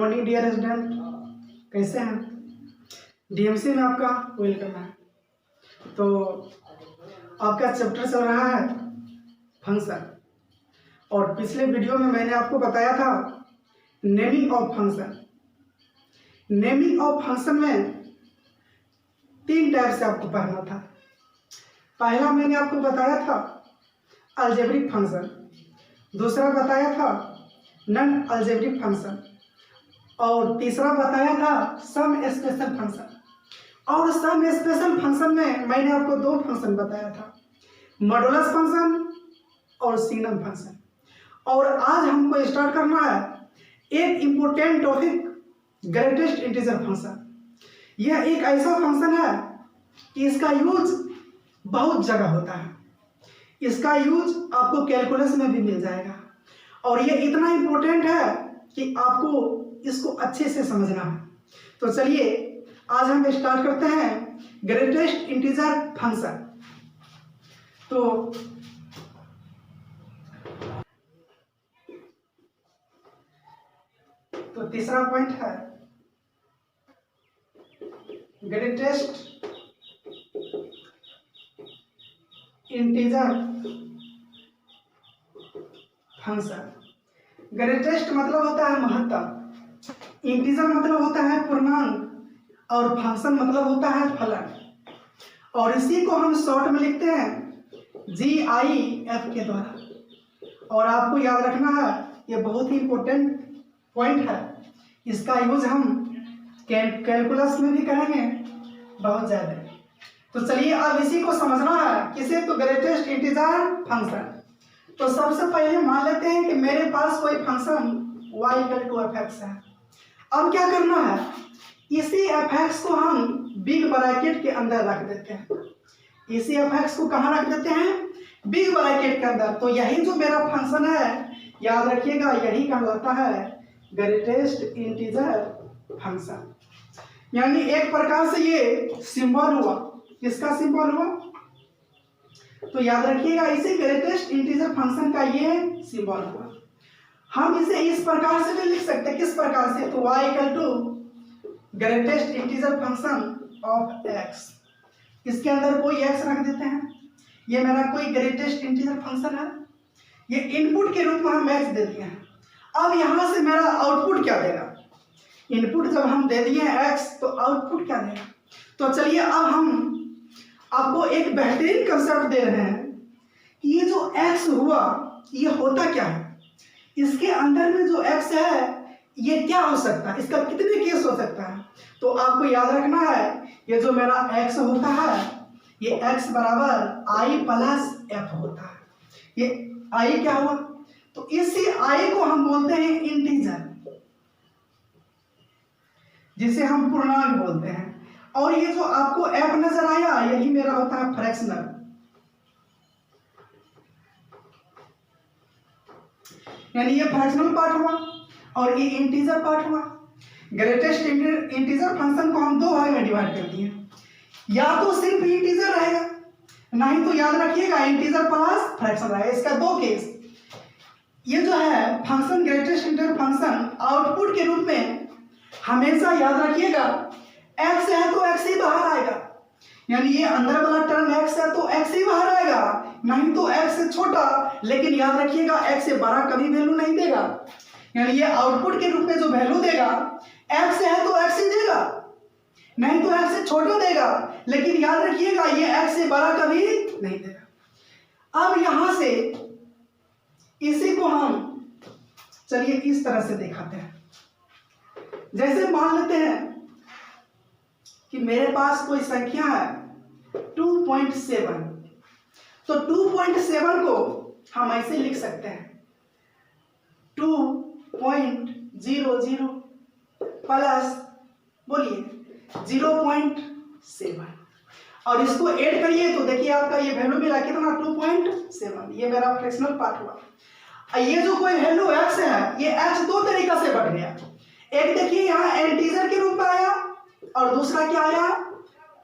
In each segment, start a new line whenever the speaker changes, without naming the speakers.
Morning dear resident, कैसे हैं? DMC में आपका वेलकम है। तो आपका चैप्टर चल रहा है फंक्शन, और पिछले वीडियो में मैंने आपको बताया था naming of function. Naming of function में 3 टाइप से आपको पढ़ना था। पहला मैंने आपको बताया था अलजेब्रिक फंक्शन, दूसरा बताया था नॉन अलजेब्रिक फंक्शन, और तीसरा बताया था सम स्पेशल फंक्शन। और सम स्पेशल फंक्शन में मैंने आपको 2 फंक्शन बताया था, मॉडुलस फंक्शन और सिग्नम फंक्शन। और आज हमको स्टार्ट करना है एक important topic, greatest integer function. यह एक ऐसा फंक्शन है कि इसका यूज बहुत जगह होता है। इसका यूज आपको कैलकुलस में भी मिल जाएगा, और यह इतना इम्पोर्टेंट है कि आपको इसको अच्छे से समझना है। तो चलिए आज हम स्टार्ट करते हैं ग्रेटेस्ट इंटीजर फंक्शन। तो तीसरा पॉइंट है ग्रेटेस्ट इंटीजर फंक्शन। ग्रेटेस्ट मतलब होता है महत्तम, इंटीजर मतलब होता है पूर्णांक, और फंक्शन मतलब होता है फलन। और इसी को हम शॉर्ट में लिखते हैं GIF के द्वारा। और आपको याद रखना है, ये बहुत ही इम्पोर्टेंट पॉइंट है। इसका यूज हम कैलकुलस में भी करेंगे बहुत ज़्यादा। तो चलिए अब इसी को समझना है, किसे? तो ग्रेटेस्ट इंटीजर फंक्शन। तो सबसे पहले मान लेते हैं कि मेरे पास कोई फंक्शन y = f(x) है। अब क्या करना है, इसी f(x) को हम बिग ब्रैकेट के अंदर रख देते हैं। इसी f(x) को कहाँ रख देते हैं? बिग ब्रैकेट के अंदर। तो यही जो मेरा फंक्शन है, याद रखिएगा, यही कहलाता है ग्रेटेस्ट इंटीजर फंक्शन। यानी एक प्रकार से ये सिंबल हुआ। किसका सिंबल हुआ? तो याद रखिएगा, इसी ग्रेटेस्ट इंटीजर फंक्शन का ये सिंबल हुआ। हम इसे इस प्रकार से भी लिख सकते हैं। किस प्रकार से? तो y = greatest integer function of x। इसके अंदर कोई x रख देते हैं। ये मेरा कोई ग्रेटेस्ट इंटीजर फंक्शन है। ये इनपुट के रूप में हम x दे दिए हैं। अब यहाँ से मेरा आउटपुट क्या देगा? इनपुट जब हम दे दिए x, तो आउटपुट क्या देगा? तो चलिए अब हम आपको एक बेहतरीन कंसेप्ट दे रहे हैं कि ये जो x हुआ, ये होता क्या है? इसके अंदर में जो x है, ये क्या हो सकता है? इसका कितने केस हो सकता है? तो आपको याद रखना है, ये जो मेरा x होता है, ये x = I + f होता है। ये I क्या हुआ? तो इसी I को हम बोलते हैं इंटीजर, जिसे हम पूर्णांक बोलते हैं। और ये जो आपको f नजर आया, यही मेरा होता है फ्रैक्शनल। यानी ये फ्रैक्शनल पार्ट हुआ और ये इंटीजर पार्ट हुआ। ग्रेटेस्ट इंटीजर फंक्शन को हम 2 भाग में डिवाइड कर दिए। या तो सिर्फ इंटीजर रहेगा, नहीं तो याद रखिएगा इंटीजर प्लस फ्रैक्शन रहेगा। इसका 2 केस। ये जो है function greatest integer function, output के रूप में हमेशा याद रखिएगा x है तो x ही बाहर आएगा। यानी ये अंदर वाला टर्म x है तो x ही बाहर आएगा, नहीं तो x से छोटा। लेकिन याद रखिएगा x से बड़ा कभी वैल्यू नहीं देगा। यानी ये आउटपुट के रूप में जो वैल्यू देगा, x है तो x ही देगा, नहीं तो x से छोटा देगा। लेकिन याद रखिएगा ये x से बड़ा कभी नहीं देगा। अब यहां से इसी को हम चलिए इस तरह से दिखाते हैं। जैसे मान लेते हैं कि मेरे पास कोई संख्या है 2.7। तो 2.7 को हम ऐसे लिख सकते हैं 2.00 प्लस बोलिए 0.7, और इसको ऐड करिए तो देखिए आपका ये वैल्यू मिला कितना? 2.7। ये मेरा फ्रैक्शनल पार्ट हुआ। ये जो कोई वैल्यू x है, ये x 2 तरीका से बढ़ गया। एक देखिए यहाँ इंटीजर के रूप में आया, और दूसरा क्या आया?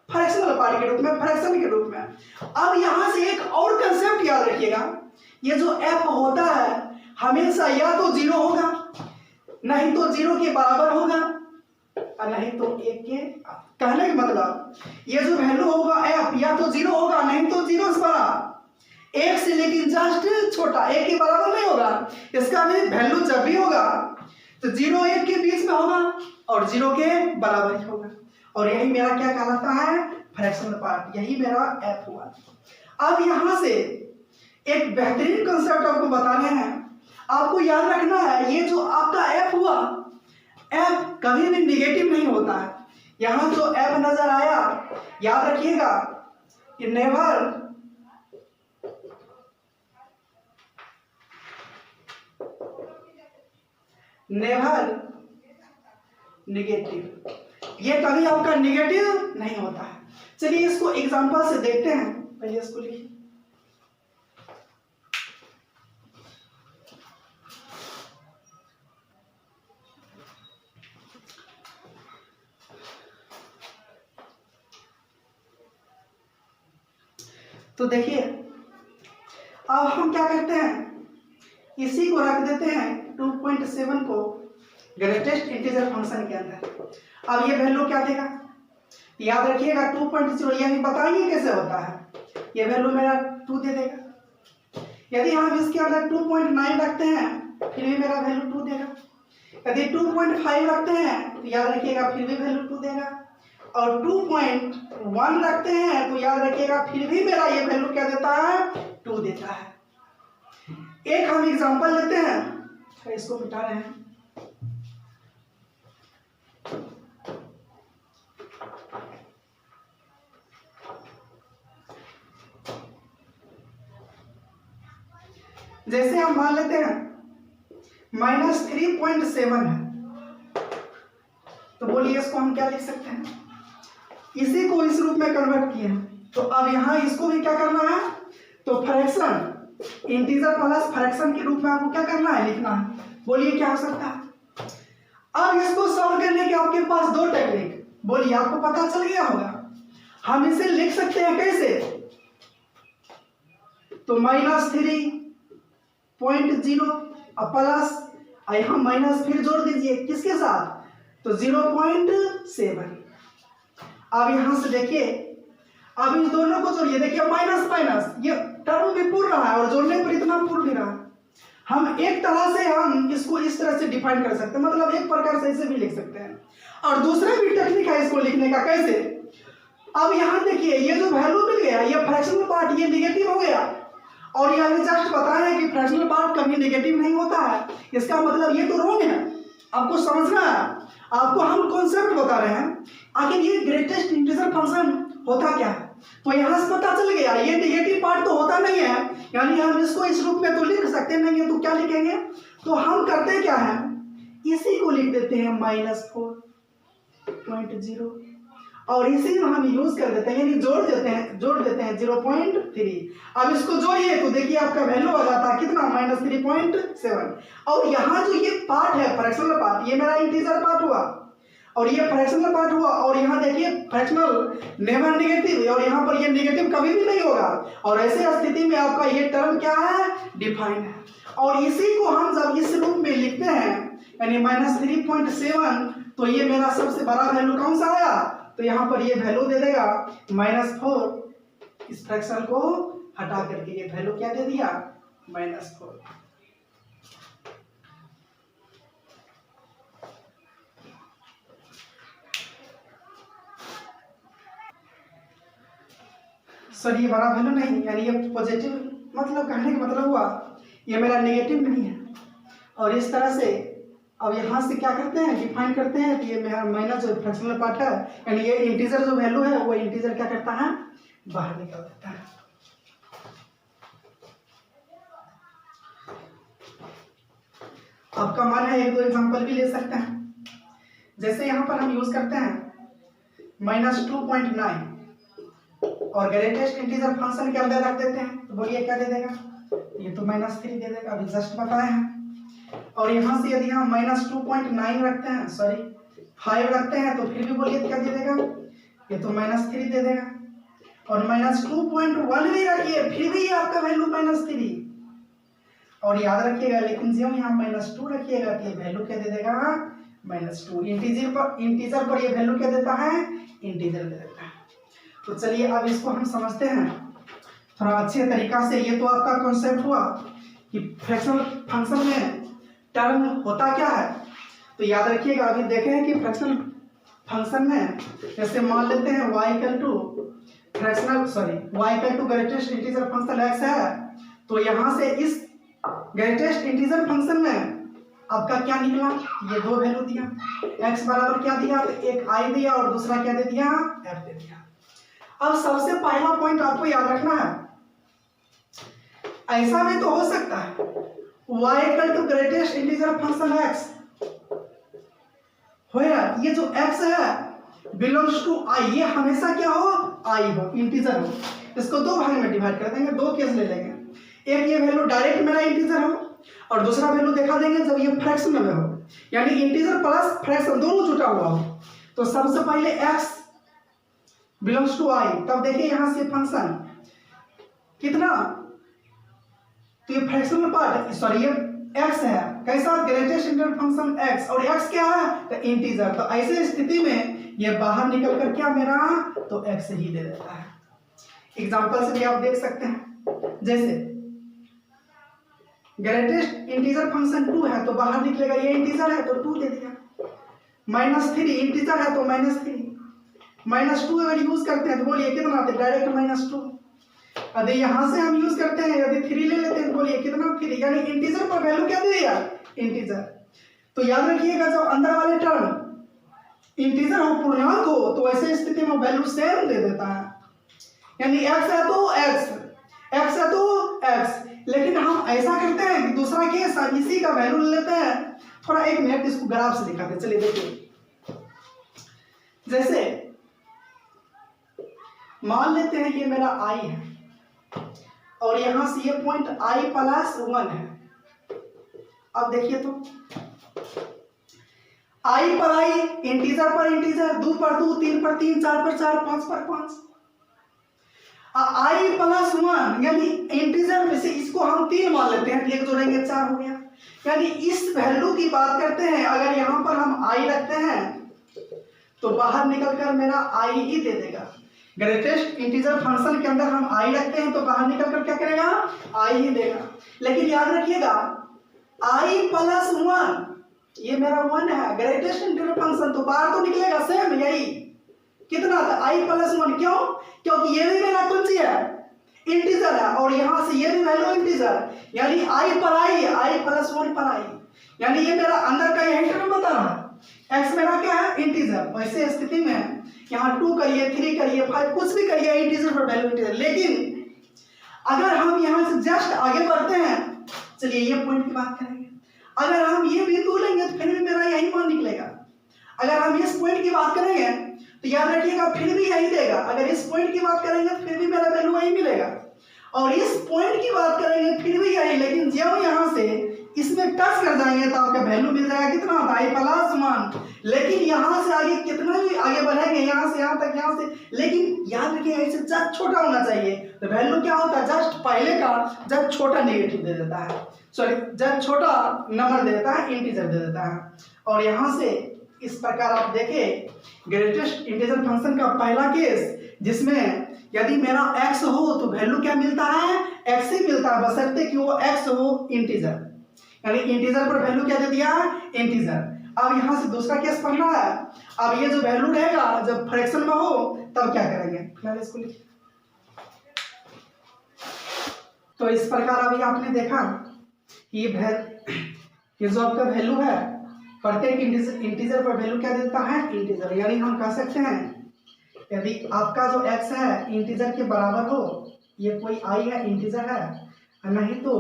फ्रैक्शनल पार्ट के रूप में, फ्रैक्शन के रूप में। अब यहां से एक और कंसेप्ट याद रखिएगा, ये जो f होता है हमेशा या तो 0 होगा, नहीं तो 0 के बराबर होगा और नहीं तो 1 के। कहने का मतलब ये जो वैल्यू होगा f या तो 0 होगा नहीं तो 0 से बड़ा, 1 से लेकिन जस्ट छोटा, 1 के बराबर नहीं होगा। इसका भी वैल्यू जब भी होगा तो 0 1 के बीच में होगा और 0 के बराबर ही होगा। और यही मेरा क्या कहलाता है, फ्रैक्शनल पार्ट, यही मेरा f हुआ। अब यहां से एक बेहतरीन कंसेप्ट आपको बता रहे हैं, आपको याद रखना है ये जो आपका f हुआ, f कभी भी निगेटिव नहीं होता है। यहां जो f नजर आया याद रखिएगा, ये नेवर निगेटिव, ये कभी आपका निगेटिव नहीं होता है। चलिए इसको एग्जांपल से देखते हैं, पहले इसको लिखिए। तो देखिए अब हम क्या करते हैं, इसी को रख देते हैं 2.7 को ग्रेटेस्ट इंटीजर फंक्शन के अंदर। अब ये वैल्यू क्या देगा, याद रखिएगा 2.0, ये भी बताएंगे कैसे होता है। ये वैल्यू मेरा 2 दे देगा। यदि हम इसके अंदर 2.9 रखते हैं फिर भी मेरा वैल्यू 2 देगा। यदि 2.5 रखते हैं तो याद रखिएगा फिर भी वैल्यू 2 देगा। और 2.1 रखते हैं तो याद रखिएगा फिर भी मेरा ये वैल्यू क्या देता है, 2 देता है। एक हम एग्जांपल लेते हैं, तो इसको मिटा रहे हैं। जैसे हम मान लेते हैं -3.7 है, तो बोलिए इसको हम क्या लिख सकते हैं, इसी को इस रूप में कन्वर्ट किए हैं। तो अब यहां इसको भी क्या करना है, तो फ्रैक्शन इंटीजर प्लस फ्रैक्शन के रूप में आपको क्या करना है, लिखना है। बोलिए क्या हो सकता है। अब इसको सॉल्व करने के आपके पास 2 टेक्निक, बोलिए आपको पता चल गया होगा। हम इसे लिख सकते हैं कैसे, तो -3.0 और प्लस यहां माइनस फिर जोड़ दीजिए किसके साथ, तो 0.7। अब यहां से देखिए, अब इन दोनों को जोड़िए, देखिए माइनस माइनस ये टर्म भी पूर्ण रहा है और जोड़ने पर इतना पूर्ण भी रहा है। हम एक तरह से हम इसको इस तरह से डिफाइन कर सकते हैं, मतलब एक प्रकार से इसे भी लिख सकते हैं। और दूसरा भी टेक्निक है इसको लिखने का, कैसे। अब यहां देखिए ये जो वैल्यू मिल गया, ये फ्रैक्शनल पार्ट ये निगेटिव हो गया, और ये हमें जस्ट बताया है कि फ्रैक्शनल पार्ट कभी नेगेटिव नहीं होता है। इसका मतलब ये तो रॉन्ग है, आपको समझना है। आपको हम कॉन्सेप्ट बता रहे हैं, आखिर ये ग्रेटेस्ट इंटीजर फंक्शन होता क्या है। तो यहाँ से पता चल गया ये नेगेटिव पार्ट तो होता नहीं है, यानी हम इसको इस रूप में तो लिख सकते नहीं है, तो क्या लिखेंगे, तो हम करते क्या है, इसी को लिख देते हैं -4.0 और इसी में हम यूज कर देते हैं, यानी जोड़ देते हैं 0.3। अब इसको जोड़िए तो देखिए आपका वैल्यू आ जाता है कितना, -3.7। और यहाँ जो ये पार्ट है फ्रैक्शनल पार्ट, ये मेरा इंटीजर पार्ट हुआ और ये फ्रैक्शनल पार्ट हुआ, और यहाँ देखिए फ्रैक्शनल नेवर नेगेटिव, और यहाँ पर ये नेगेटिव कभी भी नहीं होगा। और ऐसे स्थिति में आपका ये टर्म क्या है, डिफाइन है। और इसी को हम जब इस रूप में लिखते हैं यानी -3.7, तो ये मेरा सबसे बड़ा वैल्यू कौन सा आया, तो यहाँ पर ये वैल्यू दे देगा -4। इस फ्रैक्शन को हटा करके ये वैल्यू क्या दे दिया, -4। सर ये बड़ा वैल्यू नहीं, यानी ये पॉजिटिव, मतलब कहने का मतलब हुआ ये मेरा नेगेटिव नहीं है। और इस तरह से अब यहाँ से क्या करते हैं, डिफाइन करते हैं कि ये मेरा माइनस जो फ्रैक्शनल पार्ट है, यानी ये इंटीजर जो वैल्यू है वो इंटीजर क्या करता है, बाहर निकल देता है। आपका मन है 1-2 एग्जांपल भी ले सकते हैं। जैसे यहाँ पर हम यूज करते हैं -2.9 और ग्रेटेस्ट इंटीजर फंक्शन के अंदर रख देते हैं, तो बोलिए क्या दे देगा, ये तो -3 दे देगा, अभी जस्ट बताए हैं। और यहाँ से यदि हम -2.9 रखते हैं, सॉरी 5 रखते हैं, तो फिर भी बोलिए क्या दे देगा, ये तो -3 दे देगा। और -2.1 भी रखिए फिर भी आपका वैल्यू -3। और याद रखिएगा, लेकिन जो यहाँ -2 रखिएगा तो ये वैल्यू क्या दे देगा, -2। इंटीजर पर ये वैल्यू क्या देता है, इंटीजर दे देता है। तो चलिए अब इसको हम समझते हैं थोड़ा अच्छे तरीका से। ये तो आपका कॉन्सेप्ट हुआ कि फ्रैक्शनल फंक्शन में टर्म होता क्या है। तो याद रखिएगा, अभी देखे हैं कि फ्रैक्शनल फंक्शन में जैसे मान लेते हैं y equal to greatest integer function x है, तो यहाँ से इस ग्रेटेस्ट इंटीजर फंक्शन में आपका क्या निकला, ये दो वैल्यू दिया, x बराबर क्या दिया, तो एक i दिया और दूसरा क्या दे दिया, f दे दिया। अब सबसे पहला पॉइंट आपको याद रखना है, ऐसा भी तो हो सकता है y equal to greatest integer function x हो यार, ये जो x है बिलोंग्स टू i, ये हमेशा क्या हो, i हो, इंटीजर हो। इसको दो भाग में डिवाइड कर देंगे, दो केस ले लेंगे, एक ये वैल्यू डायरेक्ट मेरा इंटीजर हो और दूसरा वैल्यू देखा देंगे जब ये फ्रैक्शन में हो, यानी इंटीजर प्लस फ्रैक्शन दोनों जुटा हुआ हो। तो सबसे पहले x बिलोंग्स टू i, तब देखिए यहां से फंक्शन कितना, तो ये फ्रैक्शनल पार्ट, सॉरी ये x है, कैसा, ग्रेटेस्ट इंटीजर फंक्शन x, और x क्या है, तो इंटीजर। तो ऐसे स्थिति में ये बाहर निकल कर क्या मेरा, तो x ही दे देता है। एग्जांपल से भी आप देख सकते हैं, जैसे ग्रेटेस्ट इंटीजर फंक्शन 2 है तो बाहर निकलेगा, ये इंटीजर है तो 2 दे दिया, -3 इंटीजर है तो -3, -2 अगर यूज करते हैं तो बोलिए कितना आते, डायरेक्ट -2। यदि यहां से हम यूज करते हैं, यदि 3 ले लेते हैं तो बोलिए कितना, 3, यानी इंटीजर पर वैल्यू क्या दे दिया, इंटीजर। तो याद रखिएगा जब अंदर वाले टर्म इंटीजर हो, पूर्णांक हो, तो ऐसे स्थिति में वैल्यू सेम दे देता है, यानी x है तो x है तो x। लेकिन हम ऐसा करते हैं कि दूसरा केस इसी का वैल्यू ले लेते हैं। थोड़ा एक मिनट इसको ग्राफ से दिखाते हैं, चलिए देखिए। जैसे मान लेते हैं ये मेरा i है और यहां से ये पॉइंट i + 1 है। अब देखिए तो i पर i, इंटीजर पर इंटीजर, 2 पर 2, 3 पर 3, 4 पर 4, 5 पर 5। i + 1 यानी इंटीजर में से इसको हम 3 मान लेते हैं, एक जोड़ेंगे 4 हो गया। यानी इस वैल्यू की बात करते हैं, अगर यहाँ पर हम i रखते हैं तो बाहर निकलकर मेरा i ही दे देगा। ग्रेटेस्ट इंटीजर फंक्शन के अंदर हम i रखते हैं तो बाहर निकलकर क्या करेगा, i ही देगा। लेकिन याद रखिएगा i + 1 ये मेरा 1 है, ग्रेटेस्ट इंटीजर फंक्शन, तो बाहर तो निकलेगा सेम यही, कितना था, i + 1। क्यों, क्योंकि ये भी मेरा कौन सी है, इंटीजर है, और यहां से ये भी वैल्यू इंटीजर, यानी i पर i + 1 पर i, यानी ये मेरा अंदर का यही टर्म बता रहा है, x मेरा क्या है, इंटीजर। वैसे स्थिति में यहाँ 2 करिए, 3 करिए, 5 कुछ भी करिए, इंटीजर पर वैल्यू इंटीजर। लेकिन अगर हम यहाँ से जस्ट आगे बढ़ते हैं, चलिए ये पॉइंट की बात करेंगे, अगर हम ये बिंदु लेंगे तो फिर भी मेरा यही मान निकलेगा। अगर हम इस पॉइंट की बात करेंगे तो याद रखिएगा फिर भी यही देगा, अगर इस पॉइंट की बात करेंगे तो फिर भी मेरा वैल्यू वही मिलेगा, और इस पॉइंट की बात करेंगे फिर भी यही। लेकिन जब यहाँ से इसमें टच कर जाएंगे तो आपका वैल्यू मिल जाएगा कितना, i + 1। लेकिन यहाँ से आगे कितना भी आगे बढ़ेंगे, यहाँ से यहाँ तक, यहाँ से, लेकिन याद रखिएगा इसे जस्ट छोटा होना चाहिए। तो वैल्यू क्या होता है, जस्ट पहले का जस्ट छोटा नेगेटिव दे देता है, सॉरी जस्ट छोटा नंबर दे देता है, इंटीजर दे देता है। और यहाँ से इस प्रकार आप देखें ग्रेटेस्ट इंटीजर फंक्शन का पहला केस, जिसमें यदि मेरा x हो तो वैल्यू क्या मिलता है, x ही मिलता है, बशर्ते कि वो x हो इंटीजर, यानी इंटीजर पर वैल्यू क्या दे दिया, इंटीजर। अब यहाँ से दूसरा केस पढ़ना है। अब ये जो वैल्यू रहेगा जब फ्रैक्शन में हो तब क्या करेंगे, फिलहाल इसको लिखिए। तो इस प्रकार अभी आपने देखा कि ये जो आपका वैल्यू है, प्रत्येक इंटीजर पर वैल्यू क्या देता है, इंटीजर। यानी हम कह सकते हैं यदि आपका जो x है इंटीजर के बराबर हो, ये कोई i है इंटीजर है, नहीं तो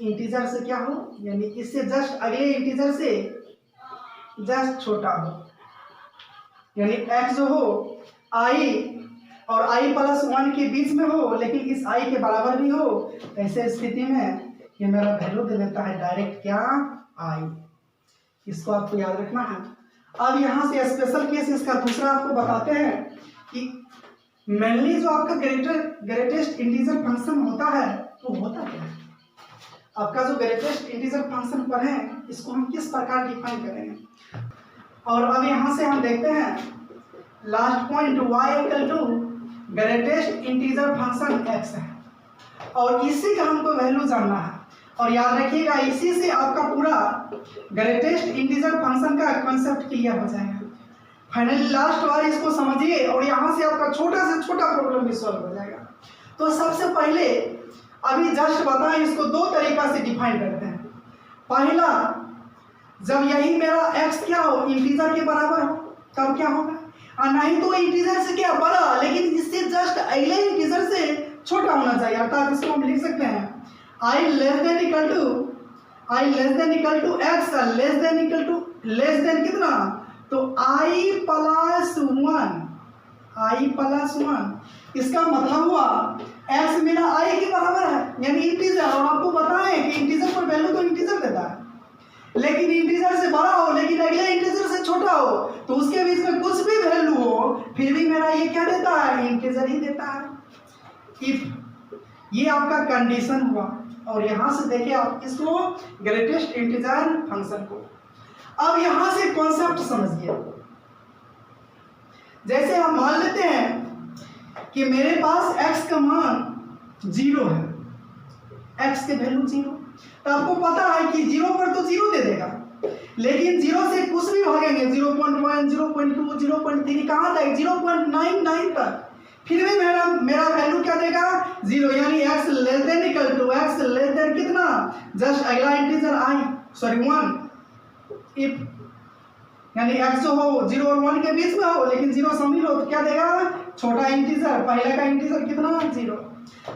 इंटीजर से क्या हो, यानी इससे जस्ट अगले इंटीजर से जस्ट छोटा हो, यानी x जो हो i और i + 1 के बीच में हो, लेकिन इस i के बराबर भी हो, ऐसे स्थिति में ये मेरा वैल्यू दे देता है डायरेक्ट क्या, i। इसको आपको याद रखना है। अब यहाँ से स्पेशल केस इसका दूसरा आपको बताते हैं कि मेनली जो आपका ग्रेटेस्ट इंटीजर फंक्शन होता है वो होता क्या है। आपका जो ग्रेटेस्ट इंटीजर फंक्शन पर है इसको हम किस प्रकार डिफाइन करेंगे। और अब यहाँ से हम देखते हैं last point y equal to greatest integer function x है और इसी का हमको वैल्यू जानना है। और याद रखिएगा इसी से आपका पूरा ग्रेटेस्ट इंटीजर फंक्शन का कॉन्सेप्ट क्लियर हो जाएगा। फाइनली लास्ट बार इसको समझिए और यहाँ से आपका छोटा से छोटा प्रॉब्लम भी सॉल्व हो जाएगा। तो सबसे पहले अभी जस्ट बताएं इसको दो तरीका से डिफाइन करते हैं। पहला, जब यही मेरा x क्या हो इंटीजर के बराबर हो तब क्या होगा, और नहीं तो इंटीजर से क्या बड़ा लेकिन इससे जस्ट अगले इंटीजर से छोटा होना चाहिए। अर्थात इसको हम लिख सकते हैं i less than equal to x less than कितना, तो i प्लस 1। इसका मतलब हुआ x मेरा i के बराबर है यानी इंटीजर, और आपको बताएं कि इंटीजर पर वैल्यू तो इंटीजर देता है लेकिन इंटीजर से बड़ा हो लेकिन अगले इंटीजर से छोटा हो तो उसके बीच में कुछ भी वैल्यू हो फिर भी मेरा ये क्या देता है, इंटीजर ही देता है। इफ ये आपका कंडीशन हुआ और यहां से देखिए आप इसको ग्रेटेस्ट इंटीजर फंक्शन को। अब यहां से कॉन्सेप्ट समझिए। जैसे हम मान लेते हैं कि मेरे पास x का मान 0 है, x के वैल्यू 0, तो आपको पता है कि 0 पर तो 0 दे देगा लेकिन 0 से कुछ भी भागेंगे 0.1 0.2 0.3 कहाँ तक 0.99 तक फिर भी मेरा वैल्यू क्या देगा 0, यानी x less than equal to x less than कितना, जस्ट अगला इंटीजर 1 इफ यानी x जो हो 0 और 1 के बीच में हो लेकिन 0 शामिल हो तो क्या देगा, छोटा इंटीजर, पहले का इंटीजर कितना 0।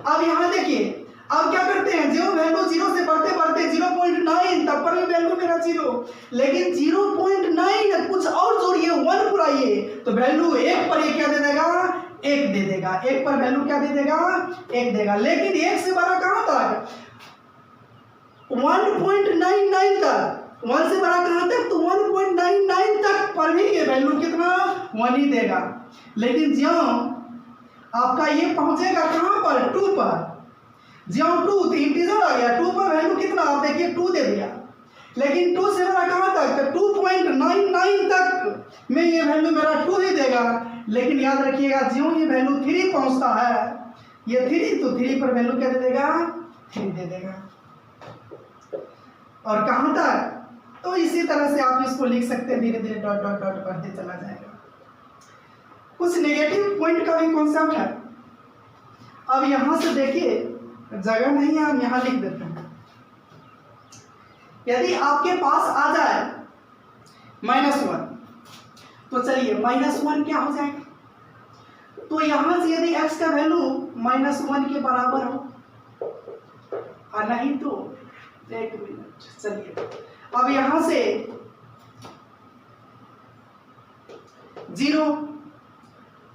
अब यहाँ देखिए अब क्या करते हैं, जो वैल्यू 0 से बढ़ते बढ़ते 0.9 तब पर भी वैल्यू मेरा 0 लेकिन 0.9 कुछ और जोड़िए 1 पुराइए तो वैल्यू 1 पर ये क्या दे देगा, 1 दे देगा, 1 पर वैल्यू क्या दे देगा, 1 देगा। लेकिन 1 से बड़ा कहाँ तक 1.99 तक, 1 से बड़ा कहाँ तक तो 1.99 तक पर भी ये वैल्यू कितना 1 ही देगा। लेकिन ज्यों आपका ये पहुंचेगा कहाँ पर 2 पर, ज्यों 2 तो इंटीजर आ गया 2 पर वैल्यू कितना आप देखिए 2 दे दिया लेकिन 2 से बड़ा कहाँ तक तो 2.99 तक में ये वैल्यू मेरा 2 ही देगा। लेकिन याद रखिएगा ज्यों ये वैल्यू 3 पहुंचता है ये 3 तो 3 पर वैल्यू क्या दे देगा 3 दे देगा। और कहाँ तक, तो इसी तरह से आप इसको लिख सकते हैं धीरे धीरे डॉट डॉट डॉट बढ़ते चला जाएगा। कुछ नेगेटिव पॉइंट का भी कॉन्सेप्ट है। अब यहां से देखिए जगह नहीं है हम यहां लिख देते हैं। यदि आपके पास आ जाए -1 तो चलिए -1 क्या हो जाएगा, तो यहां से यदि x का वैल्यू -1 के बराबर हो और नहीं तो एक मिनट चलिए अब यहां से 0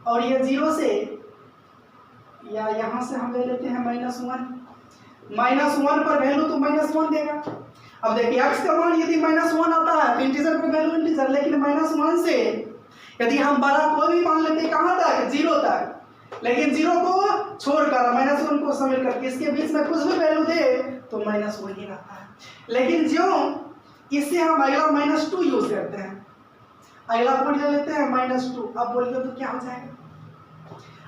और ये 0 से या यहां से हम ले लेते हैं -1 पर वैल्यू तो -1 देगा। अब देखिए x का मान यदि -1 आता है तो इंटीजर पर वैल्यू इंटीजर, लेकिन -1 से यदि हम बड़ा कोई भी मान लेते हैं कहां तक 0 तक, लेकिन 0 को छोड़कर -1 को शामिल करके इसके बीच में कुछ भी वैल्यू दे तो -1 ही रहता है। लेकिन जो इससे हम अगला -2 यूज करते हैं, अगला पॉइंट ले लेते हैं -2। अब बोलिए तो क्या हो जाएगा,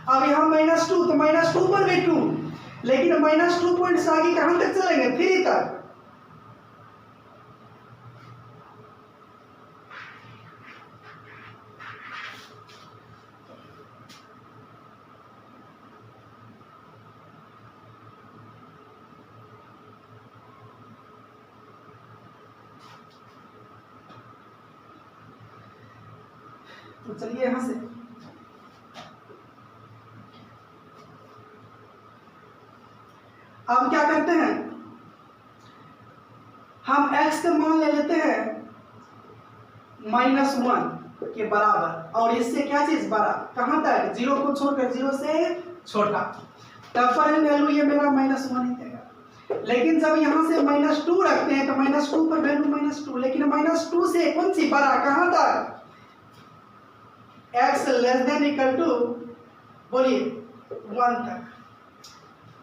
अब यहाँ -2 तो -2 पर भी 2 लेकिन -2 पॉइंट से आगे कहां तक चलेंगे 3 तक। तो चलिए यहां से अब क्या करते हैं, हम x का मान ले लेते हैं -1 के बराबर और इससे क्या चीज बड़ा कहां तक 0 को छोड़कर 0 से छोटा, तब पर वैल्यू ये मेरा -1 ही देगा। लेकिन जब यहां से -2 रखते हैं तो -2 पर वैल्यू -2 लेकिन -2 से कौन सी बड़ा कहां तक x less than equal to बोलिए 1 तक।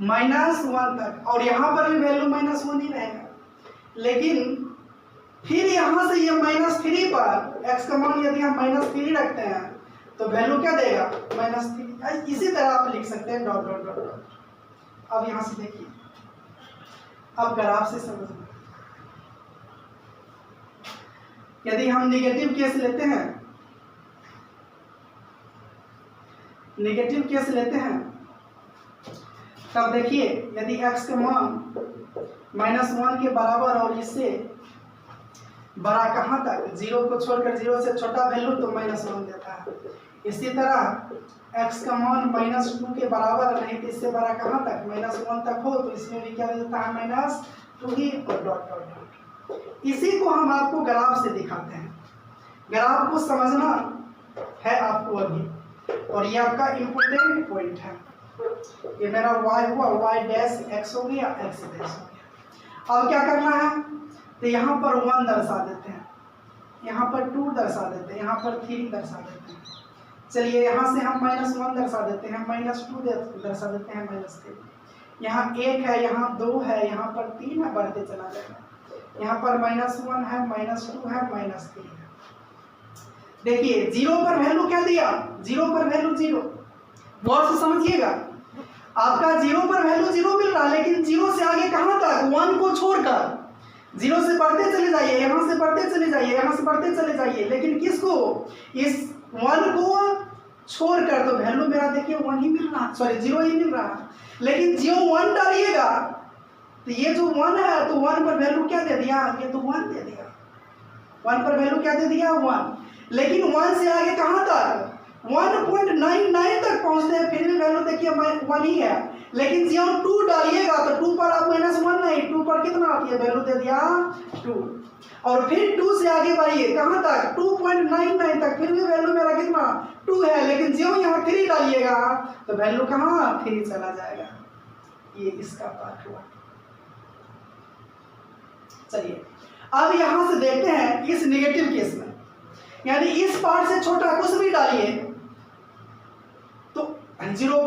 -1 तक, और यहाँ पर भी वैल्यू -1 ही रहेगा। लेकिन फिर यहाँ से ये -3 पर x का मान यदि हम -3 रखते हैं तो वैल्यू क्या देगा, -3। इसी तरह आप लिख सकते हैं डॉट डॉट डॉट डॉट। अब यहाँ से देखिए, अब ग्राफ से समझना। यदि हम नेगेटिव केस लेते हैं, नेगेटिव केस लेते हैं, तब देखिए यदि x का मान -1 के बराबर और इससे बड़ा कहाँ तक, 0 को छोड़कर 0 से छोटा वैल्यू तो -1 देता है। इसी तरह x का मान -2 के बराबर नहीं तो इससे बड़ा कहाँ तक, -1 तक हो तो इसमें भी क्या देता है, -2 ही, और डॉट डॉट डॉट। इसी को हम आपको ग्राफ से दिखाते हैं। ग्राफ को समझना है आपको अभी, और ये आपका इम्पोर्टेंट पॉइंट है। ये मेरा y हुआ, y डैश x हो गया, x डैश हो गया। अब क्या करना है, तो यहाँ पर 1 दर्शा देते हैं, यहाँ पर 2 दर्शा देते हैं, यहाँ पर 3 दर्शा देते हैं। चलिए यहाँ से हम -1 दर्शा देते हैं, -2 दर्शा देते हैं, -3। यहाँ 1 है, यहाँ 2 है, यहाँ पर 3 है, बढ़ते चला जाएगा। यहाँ पर -1 है, -2 है, -3 है। देखिए 0 पर वैल्यू क्या दिया, 0 पर वैल्यू 0। गौर से समझिएगा, आपका 0 पर वैल्यू 0 मिल रहा है, लेकिन 0 से आगे कहाँ तक, 1 को छोड़कर 0 से बढ़ते चले जाइए, यहाँ से बढ़ते चले जाइए, यहाँ से बढ़ते चले जाइए, लेकिन किसको, इस 1 को छोड़कर, तो वैल्यू मेरा देखिए 1 ही मिल रहा, सॉरी 0 ही मिल रहा। लेकिन जो 1 डालिएगा तो ये जो 1 है, तो 1 पर वैल्यू क्या दे दिया, ये तो 1 दे दिया। 1 पर वैल्यू क्या दे दिया, 1। लेकिन 1 से आगे कहाँ तक, 1.99 तक पहुँचते हैं, फिर भी वैल्यू देखिए 1 ही है। लेकिन जब 2 डालिएगा तो 2 पर आप -1 नहीं, 2 पर कितना आती है, वैल्यू दे दिया 2। और फिर 2 से आगे बढ़िए कहाँ तक, 2.99 तक, फिर भी वैल्यू मेरा कितना 2 है। लेकिन जो यहाँ 3 डालिएगा तो वैल्यू कहाँ 3 चला जाएगा। ये इसका पार्ट हुआ। चलिए अब यहाँ से देखते हैं इस नेगेटिव केस में, यानी इस पार्ट से छोटा कुछ भी डालिए तो 0.,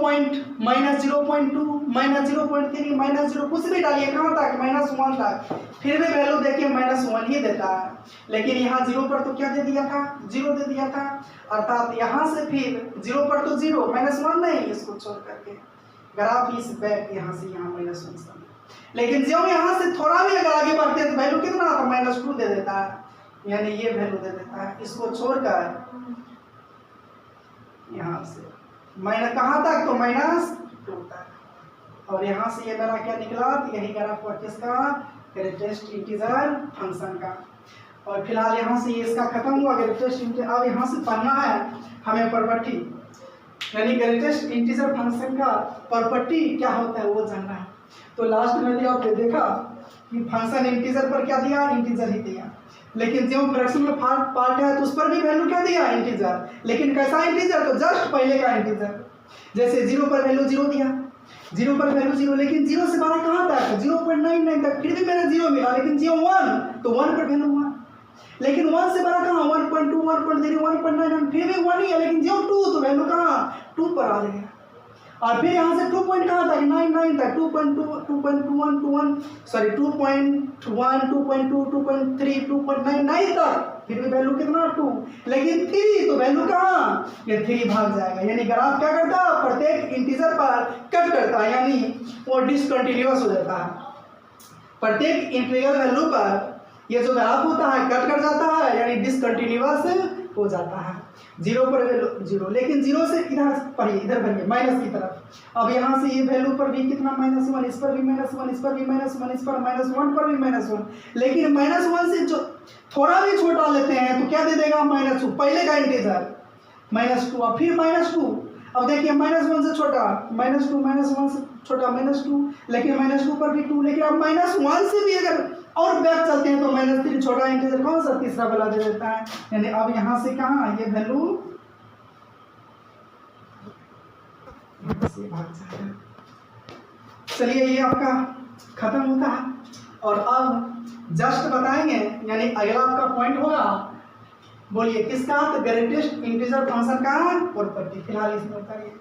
-0.2, -0.3, -0 कुछ भी डालिए कहाँ तक, -1 तक, फिर भी वैल्यू देखिए -1 ही देता है। लेकिन यहाँ 0 पर तो क्या दे दिया था, 0 दे दिया था, अर्थात यहाँ से फिर 0 पर तो 0, -1 नहीं, इसको छोड़ करके ग्राफ इस बैक यहाँ से यहाँ -1। लेकिन जो यहाँ से थोड़ा भी अगर आगे बढ़ते हैं तो वैल्यू कितना आता है, -2 दे देता है, यानी ये वैल्यू दे देता है। इसको छोड़कर यहाँ से माइनस कहाँ तक, तो -2 तक, और यहाँ से ये मेरा क्या निकला, तो यही ग्राफ हुआ किसका, ग्रेटेस्ट इंटीजर फंक्शन का। और फिलहाल यहाँ से ये इसका खत्म हुआ ग्रेटेस्ट इंटीजर। अब यहाँ से पढ़ना है हमें प्रॉपर्टी, यानी ग्रेटेस्ट इंटीजर फंक्शन का प्रॉपर्टी क्या होता है वो जानना है। तो लास्ट में भी आपने देखा कि फंक्शन इंटीजर पर क्या दिया, इंटीजर ही दिया, लेकिन जो फ्रैक्शनल पार्ट है तो उस पर भी वैल्यू क्या दिया, इंटीजर। लेकिन कैसा इंटीजर, तो जस्ट पहले का इंटीजर। जैसे 0 पर वैल्यू 0 दिया, 0 पर वैल्यू 0, लेकिन 0 से बड़ा कहाँ तक, 0.99 तक, फिर भी मेरा 0 मिला। लेकिन 1 तो 1 पर वैल्यू 1, लेकिन 1 से बड़ा कहाँ, 1.2, 1.0, 1.9, फिर भी 1 ही है। लेकिन 2 तो वैल्यू कहाँ, 2 पर आ गया। और फिर यहाँ से 2 पॉइंट कहाँ तक, 99 तक, 2.2, 2.21, सॉरी 2.1, 2.2, 2.3, 2.99 तक, फिर भी वैल्यू कितना 2। लेकिन 3 तो वैल्यू कहाँ, ये 3 भाग जाएगा। यानी ग्राफ क्या करता है, प्रत्येक इंटीजर पर कट करता है, यानी वो डिसकंटिन्यूअस हो जाता है। प्रत्येक इंटीजर वैल्यू पर ये जो ग्राफ होता है कट कर जाता है, यानी डिसकंटिन्यूअस हो जाता है। 0 पर वैल्यू 0, लेकिन 0 से इधर पढ़िए, इधर बढ़िए माइनस की तरफ। अब यहाँ से ये वैल्यू पर भी कितना, -1, इस पर भी -1, इस पर भी -1, इस पर -1 पर भी -1। लेकिन -1 से जो थोड़ा भी छोटा लेते हैं तो क्या दे देगा, -2, पहले का इंटीजर -2, और फिर -2। अब देखिए -1 से छोटा -2, -1 से छोटा -2, लेकिन -2 पर भी 2। लेकिन अब -1 से भी अगर और बैक चलते हैं तो -3 छोटा इंटीजर कौन सा, तीसरा वाला दे देता है। यानी अब यहाँ से कहाँ ये वैल्यू से भाग जाएगा। चलिए ये आपका खत्म होता है, और अब जस्ट बताएंगे, यानी अगला आपका पॉइंट होगा, बोलिए किसका, तो ग्रेटेस्ट इंटीजर फंक्शन का प्रॉपर्टी। फिलहाल इसमें उतारिए।